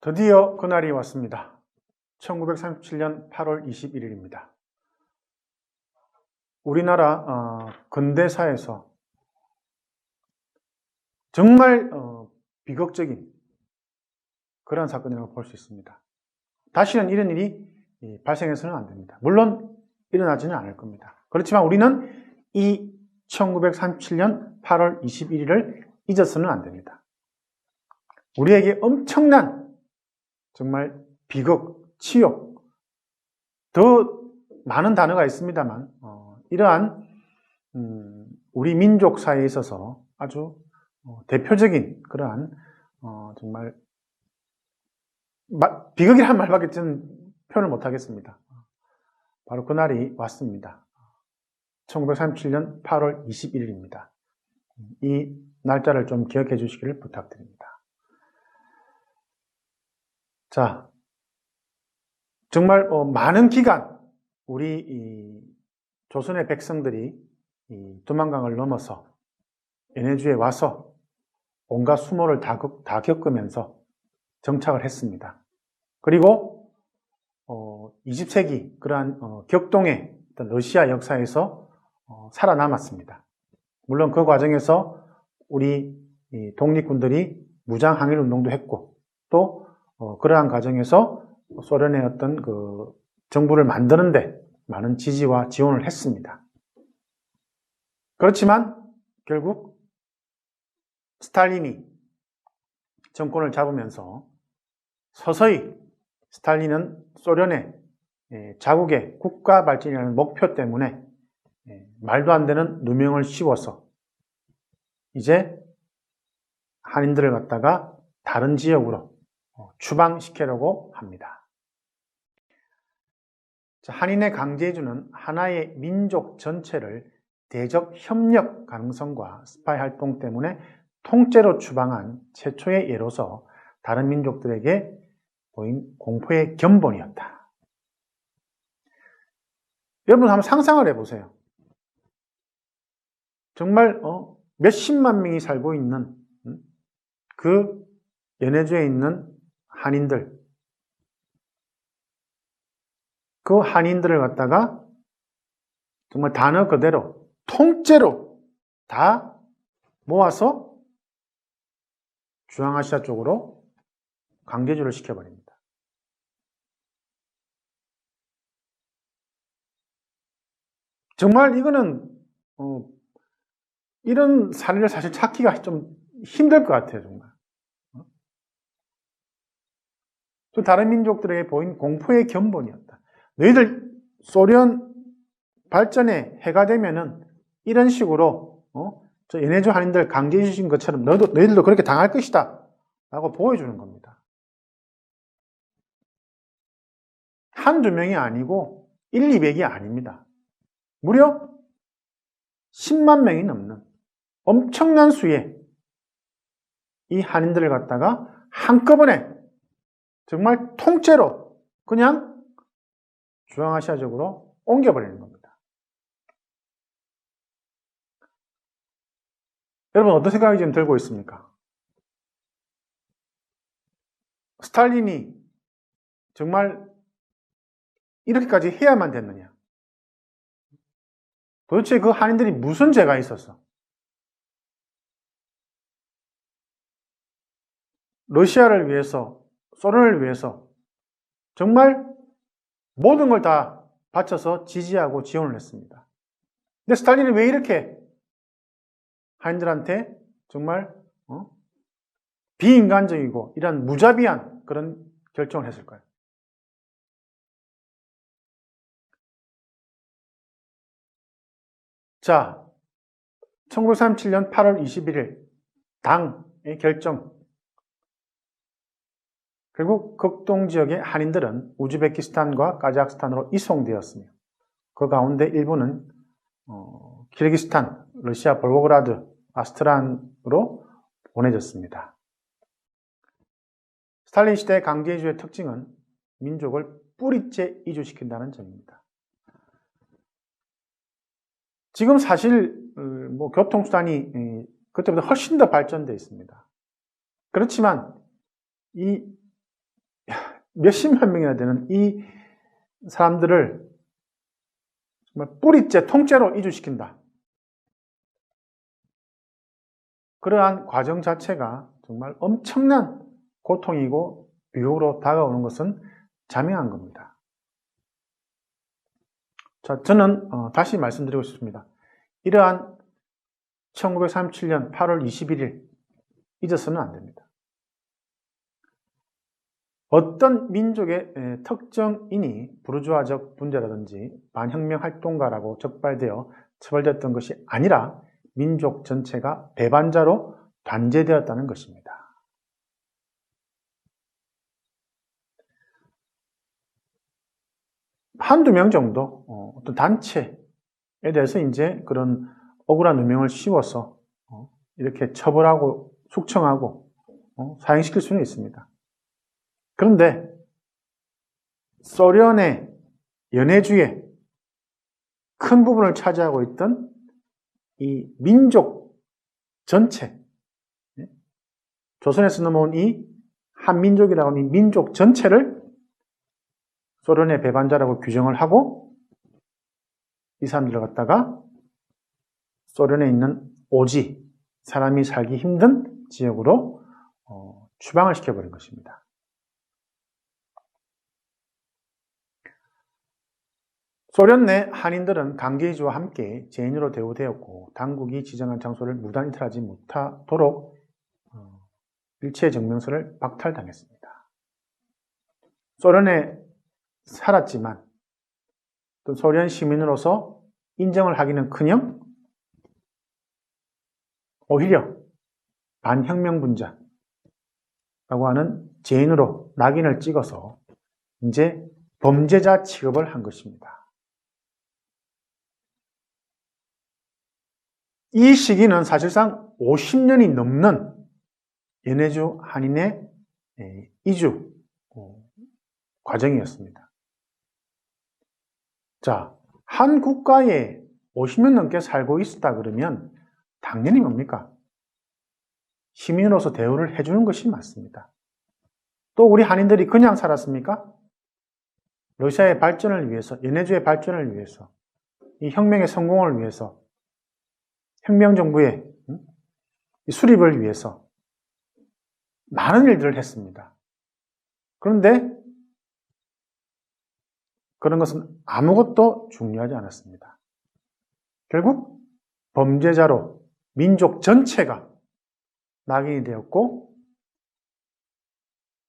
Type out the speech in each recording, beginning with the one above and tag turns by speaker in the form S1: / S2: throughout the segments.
S1: 드디어 그날이 왔습니다. 1937년 8월 21일입니다. 우리나라 근대사에서 정말 비극적인 그런 사건이라고 볼 수 있습니다. 다시는 이런 일이 발생해서는 안 됩니다. 물론 일어나지는 않을 겁니다. 그렇지만 우리는 이 1937년 8월 21일을 잊어서는 안 됩니다. 우리에게 엄청난 정말 비극, 치욕, 더 많은 단어가 있습니다만 이러한 우리 민족 사회에 있어서 아주 대표적인 그러한 정말 비극이라는 말밖에 저는 표현을 못하겠습니다. 바로 그날이 왔습니다. 1937년 8월 21일입니다. 이 날짜를 좀 기억해 주시기를 부탁드립니다. 자, 정말 많은 기간 우리 조선의 백성들이 두만강을 넘어서 연해주에 와서 온갖 수모를 다 겪으면서 정착을 했습니다. 그리고 20세기 그러한 격동의 어떤 러시아 역사에서 살아남았습니다. 물론 그 과정에서 우리 독립군들이 무장항일 운동도 했고 또 그러한 과정에서 소련의 어떤 그 정부를 만드는데 많은 지지와 지원을 했습니다. 그렇지만 결국 스탈린이 정권을 잡으면서 서서히 스탈린은 소련의 자국의 국가 발전이라는 목표 때문에 말도 안 되는 누명을 씌워서 이제 한인들을 갖다가 다른 지역으로 추방시키려고 합니다. 한인의 강제이주는 하나의 민족 전체를 대적 협력 가능성과 스파이 활동 때문에 통째로 추방한 최초의 예로서 다른 민족들에게 보인 공포의 견본이었다. 여러분 한번 상상을 해보세요. 정말 몇십만 명이 살고 있는 그 연해주에 있는 한인들, 그 한인들을 갖다가 정말 단어 그대로 통째로 다 모아서 중앙아시아 쪽으로 강제주를 시켜버립니다. 정말 이거는 이런 사례를 사실 찾기가 좀 힘들 것 같아요. 정말. 또 다른 민족들에게 보인 공포의 견본이었다. 너희들 소련 발전에 해가 되면은 이런 식으로 저 연해주 한인들 강제해 주신 것처럼 너희들도 그렇게 당할 것이다 라고 보여주는 겁니다. 한두 명이 아니고 1, 200이 아닙니다. 무려 10만 명이 넘는 엄청난 수의 이 한인들을 갖다가 한꺼번에 정말 통째로 그냥 중앙아시아적으로 옮겨버리는 겁니다. 여러분 어떤 생각이 지금 들고 있습니까? 스탈린이 정말 이렇게까지 해야만 됐느냐? 도대체 그 한인들이 무슨 죄가 있었어? 러시아를 위해서, 소련을 위해서 정말 모든 걸 다 바쳐서 지지하고 지원을 했습니다. 근데 스탈린이 왜 이렇게 한인들한테 정말 비인간적이고 이런 무자비한 그런 결정을 했을까요? 자, 1937년 8월 21일 당의 결정. 결국 극동 지역의 한인들은 우즈베키스탄과 카자흐스탄으로 이송되었으며 그 가운데 일부는 키르기스탄, 러시아 볼고그라드, 아스트란으로 보내졌습니다. 스탈린 시대 강제이주의 특징은 민족을 뿌리째 이주시킨다는 점입니다. 지금 사실 교통수단이 그때보다 훨씬 더 발전되어 있습니다. 그렇지만 이 몇십만 명이나 되는 이 사람들을 정말 뿌리째, 통째로 이주시킨다. 그러한 과정 자체가 정말 엄청난 고통이고 비극으로 다가오는 것은 자명한 겁니다. 자, 저는 다시 말씀드리고 싶습니다. 이러한 1937년 8월 21일 잊어서는 안 됩니다. 어떤 민족의 특정인이 부르주아적 분자라든지 반혁명 활동가라고 적발되어 처벌되었던 것이 아니라 민족 전체가 배반자로 단죄되었다는 것입니다. 한두 명 정도 어떤 단체에 대해서 이제 그런 억울한 누명을 씌워서 이렇게 처벌하고 숙청하고 사형시킬 수는 있습니다. 그런데 소련의 연해주의 큰 부분을 차지하고 있던 이 민족 전체, 조선에서 넘어온 이 한민족이라고 하는 이 민족 전체를 소련의 배반자라고 규정을 하고 이 사람들을 갖다가 소련에 있는 오지, 사람이 살기 힘든 지역으로 추방을 시켜버린 것입니다. 소련 내 한인들은 강제이주와 함께 죄인으로 대우되었고 당국이 지정한 장소를 무단 이탈하지 못하도록 일체 증명서를 박탈당했습니다. 소련에 살았지만 또 소련 시민으로서 인정을 하기는커녕 오히려 반혁명분자라고 하는 죄인으로 낙인을 찍어서 이제 범죄자 취급을 한 것입니다. 이 시기는 사실상 50년이 넘는 연해주 한인의 이주 과정이었습니다. 자, 한 국가에 50년 넘게 살고 있었다 그러면 당연히 뭡니까? 시민으로서 대우를 해주는 것이 맞습니다. 또 우리 한인들이 그냥 살았습니까? 러시아의 발전을 위해서, 연해주의 발전을 위해서, 이 혁명의 성공을 위해서, 혁명정부의 수립을 위해서 많은 일들을 했습니다. 그런데 그런 것은 아무것도 중요하지 않았습니다. 결국 범죄자로 민족 전체가 낙인이 되었고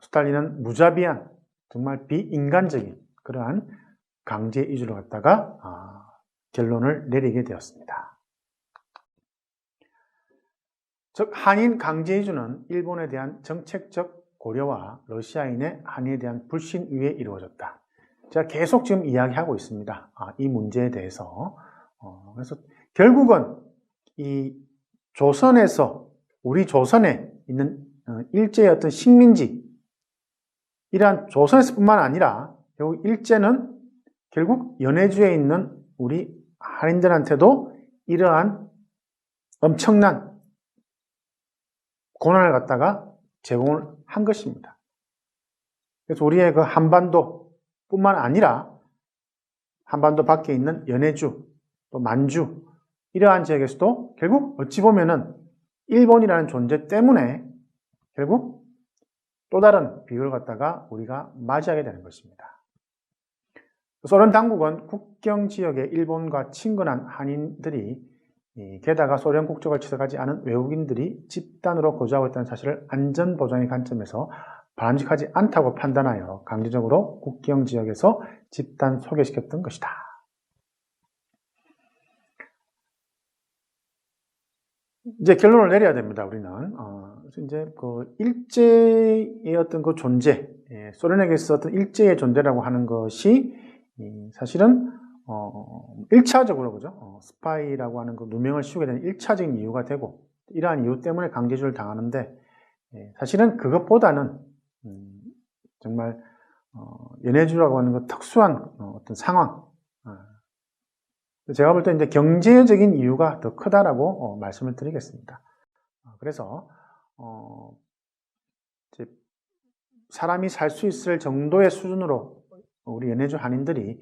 S1: 스탈린은 무자비한 정말 비인간적인 그러한 강제 이주를 갖다가 결론을 내리게 되었습니다. 즉 한인 강제 이주는 일본에 대한 정책적 고려와 러시아인의 한인에 대한 불신 위에 이루어졌다. 제가 계속 지금 이야기하고 있습니다. 이 문제에 대해서. 그래서 결국은 이 조선에서 우리 조선에 있는 일제의 어떤 식민지 이러한 조선에서뿐만 아니라 결국 일제는 결국 연해주에 있는 우리 한인들한테도 이러한 엄청난 고난을 갖다가 제공을 한 것입니다. 그래서 우리의 그 한반도뿐만 아니라 한반도 밖에 있는 연해주, 또 만주 이러한 지역에서도 결국 어찌 보면은 일본이라는 존재 때문에 결국 또 다른 비극을 갖다가 우리가 맞이하게 되는 것입니다. 소련 당국은 국경 지역에 일본과 친근한 한인들이 게다가 소련 국적을 취득하지 않은 외국인들이 집단으로 거주하고 있다는 사실을 안전보장의 관점에서 바람직하지 않다고 판단하여 강제적으로 국경 지역에서 집단 소개시켰던 것이다. 이제 결론을 내려야 됩니다. 우리는 그래서 이제 그 일제의 어떤 그 존재, 소련에게서 어떤 일제의 존재라고 하는 것이 사실은 1차적으로 그죠? 스파이라고 하는 그 누명을 씌우게 되는 1차적인 이유가 되고 이러한 이유 때문에 강제주를 당하는데 사실은 그것보다는 정말 연해주라고 하는 그 특수한 어떤 상황, 제가 볼 때 이제 경제적인 이유가 더 크다라고 말씀을 드리겠습니다. 그래서 이제 사람이 살 수 있을 정도의 수준으로 우리 연해주 한인들이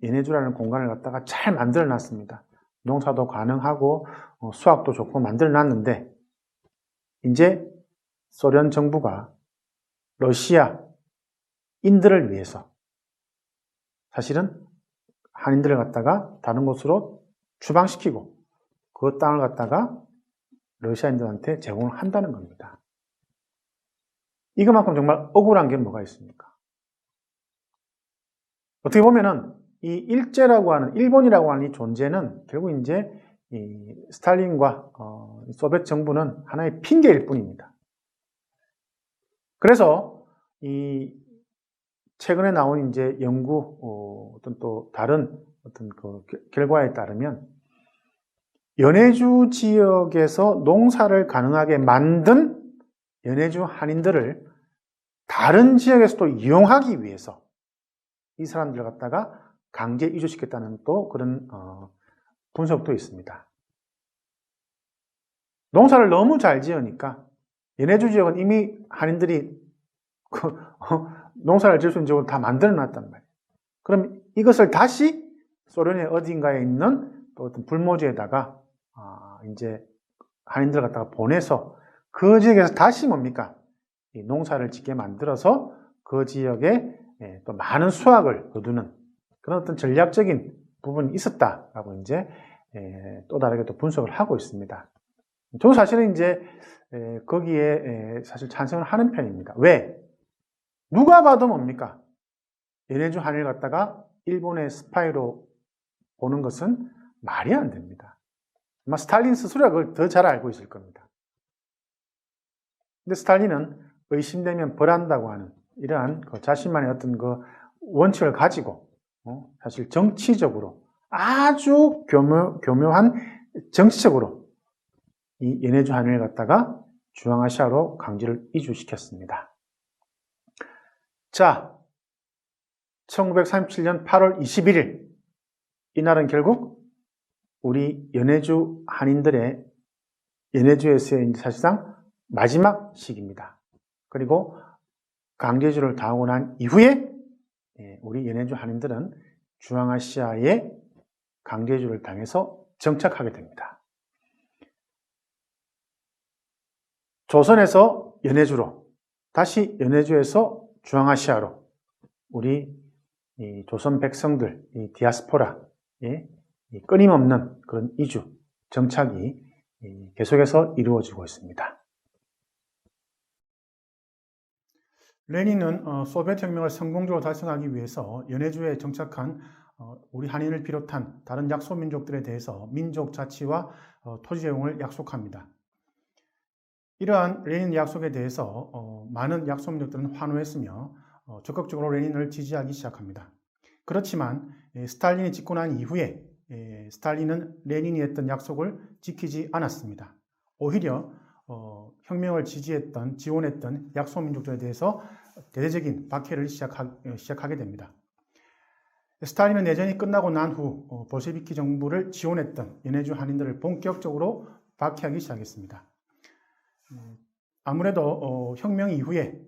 S1: 연해주라는 공간을 갖다가 잘 만들어 놨습니다. 농사도 가능하고 수확도 좋고 만들어 놨는데 이제 소련 정부가 러시아인들을 위해서 사실은 한인들을 갖다가 다른 곳으로 추방시키고 그 땅을 갖다가 러시아인들한테 제공을 한다는 겁니다. 이것만큼 정말 억울한 게 뭐가 있습니까? 어떻게 보면은 이 일제라고 하는, 일본이라고 하는 이 존재는 결국 이제 이 스탈린과 소비에트 정부는 하나의 핑계일 뿐입니다. 그래서 이 최근에 나온 이제 연구 어떤 또 다른 어떤 그 결과에 따르면 연해주 지역에서 농사를 가능하게 만든 연해주 한인들을 다른 지역에서 또 이용하기 위해서 이 사람들을 갖다가 강제 이주시켰다는 또 그런 분석도 있습니다. 농사를 너무 잘 지으니까 연해주 지역은 이미 한인들이 농사를 지을 수 있는 지역을 다 만들어 놨단 말이에요. 그럼 이것을 다시 소련의 어딘가에 있는 또 어떤 불모지에다가 이제 한인들 갖다가 보내서 그 지역에서 다시 뭡니까? 이 농사를 짓게 만들어서 그 지역에 또 많은 수확을 거두는 그런 어떤 전략적인 부분이 있었다라고 이제 또 다르게 또 분석을 하고 있습니다. 저도 사실은 이제 거기에 사실 찬성을 하는 편입니다. 왜? 누가 봐도 뭡니까? 연해주 한일 갖다가 일본의 스파이로 보는 것은 말이 안 됩니다. 아마 스탈린 스스로가 그걸 더 잘 알고 있을 겁니다. 근데 스탈린은 의심되면 벌한다고 하는 이러한 그 자신만의 어떤 그 원칙을 가지고 사실 정치적으로 아주 교묘한 정치적으로 이 연해주 한일을 갖다가 중앙아시아로 강제를 이주시켰습니다. 자, 1937년 8월 21일 이날은 결국 우리 연해주 한인들의 연해주에서의 사실상 마지막 시기입니다. 그리고 강제주를 당하고 난 이후에 우리 연해주 한인들은 중앙아시아에 강제주를 당해서 정착하게 됩니다. 조선에서 연해주로, 다시 연해주에서 중앙아시아로 우리 이 조선 백성들, 이 디아스포라의 끊임없는 그런 이주, 정착이 계속해서 이루어지고 있습니다. 레닌은 소비에트 혁명을 성공적으로 달성하기 위해서 연해주에 정착한 우리 한인을 비롯한 다른 약소민족들에 대해서 민족 자치와 토지 제공을 약속합니다. 이러한 레닌 약속에 대해서 많은 약소민족들은 환호했으며 적극적으로 레닌을 지지하기 시작합니다. 그렇지만 스탈린이 집권 한 이후에 스탈린은 레닌이 했던 약속을 지키지 않았습니다. 오히려 혁명을 지원했던 약소민족들에 대해서 대대적인 박해를 시작하게 됩니다. 스탈린은 내전이 끝나고 난 후 볼셰비키 정부를 지원했던 연해주 한인들을 본격적으로 박해하기 시작했습니다. 아무래도 혁명 이후에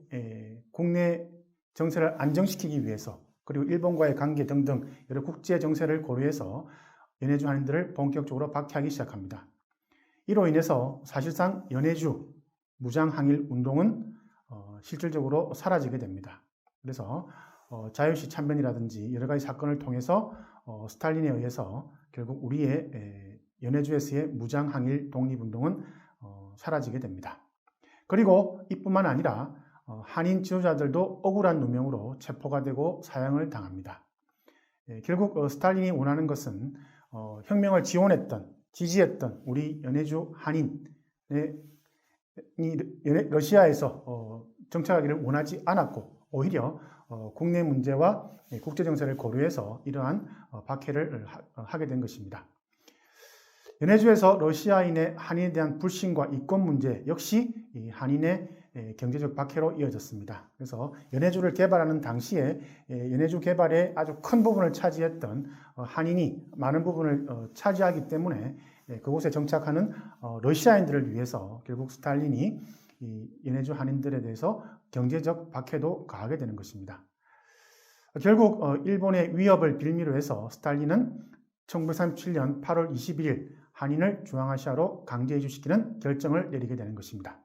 S1: 국내 정세를 안정시키기 위해서 그리고 일본과의 관계 등등 여러 국제 정세를 고려해서 연해주 한인들을 본격적으로 박해하기 시작합니다. 이로 인해서 사실상 연해주 무장항일 운동은 실질적으로 사라지게 됩니다. 그래서 자유시 참변이라든지 여러 가지 사건을 통해서 스탈린에 의해서 결국 우리의 연해주에서의 무장항일 독립운동은 사라지게 됩니다. 그리고 이뿐만 아니라 한인 지도자들도 억울한 누명으로 체포가 되고 사형을 당합니다. 결국 스탈린이 원하는 것은 혁명을 지지했던 우리 연해주 한인이 러시아에서 정착하기를 원하지 않았고 오히려 국내 문제와 국제 정세를 고려해서 이러한 박해를 하게 된 것입니다. 연해주에서 러시아인의 한인에 대한 불신과 이권 문제 역시 이 한인의 경제적 박해로 이어졌습니다. 그래서 연해주를 개발하는 당시에 연해주 개발에 아주 큰 부분을 차지했던 한인이 많은 부분을 차지하기 때문에 그곳에 정착하는 러시아인들을 위해서 결국 스탈린이 이 연해주 한인들에 대해서 경제적 박해도 가하게 되는 것입니다. 결국 일본의 위협을 빌미로 해서 스탈린은 1937년 8월 21일 한인을 중앙아시아로 강제 이주시키는 결정을 내리게 되는 것입니다.